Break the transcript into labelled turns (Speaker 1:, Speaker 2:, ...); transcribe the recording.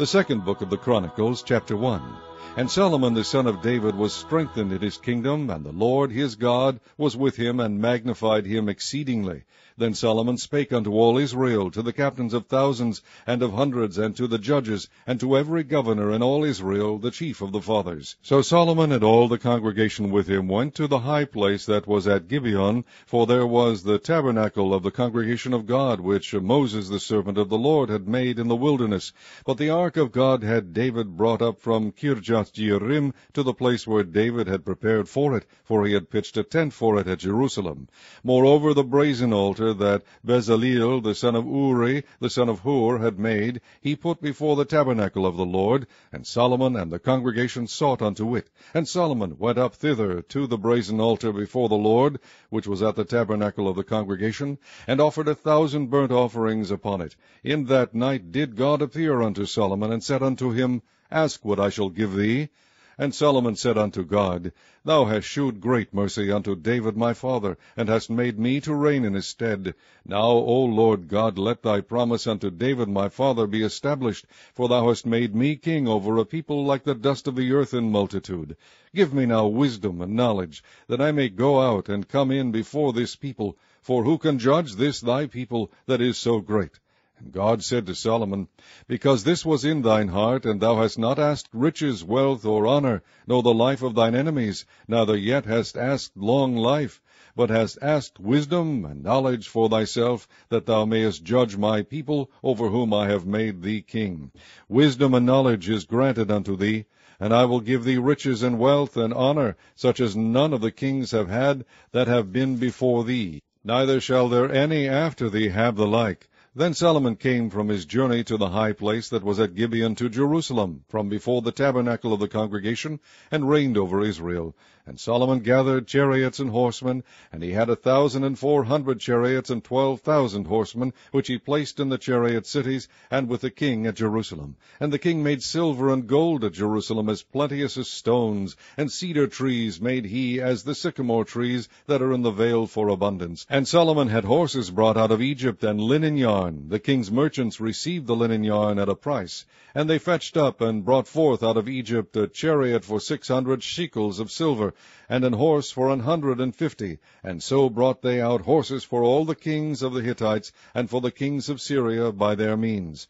Speaker 1: The second book of the Chronicles, chapter 1. And Solomon the son of David was strengthened in his kingdom, and the Lord his God was with him, and magnified him exceedingly. Then Solomon spake unto all Israel, to the captains of thousands and of hundreds, and to the judges, and to every governor in all Israel, the chief of the fathers. So Solomon and all the congregation with him went to the high place that was at Gibeon, for there was the tabernacle of the congregation of God, which Moses the servant of the Lord had made in the wilderness. But the ark of God had David brought up from Kirjathjearim to the place where David had prepared for it, for he had pitched a tent for it at Jerusalem. Moreover, the brasen altar that Bezaleel the son of Uri, the son of Hur, had made, he put before the tabernacle of the Lord, and Solomon and the congregation sought unto it. And Solomon went up thither to the brasen altar before the Lord, which was at the tabernacle of the congregation, and offered 1,000 burnt offerings upon it. In that night did God appear unto Solomon, and said unto him, Ask what I shall give thee. And Solomon said unto God, Thou hast shewed great mercy unto David my father, and hast made me to reign in his stead. Now, O Lord God, let thy promise unto David my father be established, for thou hast made me king over a people like the dust of the earth in multitude. Give me now wisdom and knowledge, that I may go out and come in before this people, for who can judge this thy people that is so great? And God said to Solomon, Because this was in thine heart, and thou hast not asked riches, wealth, or honor, nor the life of thine enemies, neither yet hast asked long life, but hast asked wisdom and knowledge for thyself, that thou mayest judge my people, over whom I have made thee king. Wisdom and knowledge is granted unto thee, and I will give thee riches and wealth and honor, such as none of the kings have had that have been before thee, neither shall there any after thee have the like. Then Solomon came from his journey to the high place that was at Gibeon to Jerusalem, from before the tabernacle of the congregation, and reigned over Israel. And Solomon gathered chariots and horsemen, and he had 1,400 chariots and 12,000 horsemen, which he placed in the chariot cities, and with the king at Jerusalem. And the king made silver and gold at Jerusalem as plenteous as stones, and cedar trees made he as the sycamore trees that are in the vale for abundance. And Solomon had horses brought out of Egypt, and linen yarn. The king's merchants received the linen yarn at a price. And they fetched up and brought forth out of Egypt a chariot for 600 shekels of silver, and an horse for 150. And so brought they out horses for all the kings of the Hittites, and for the kings of Syria by their means.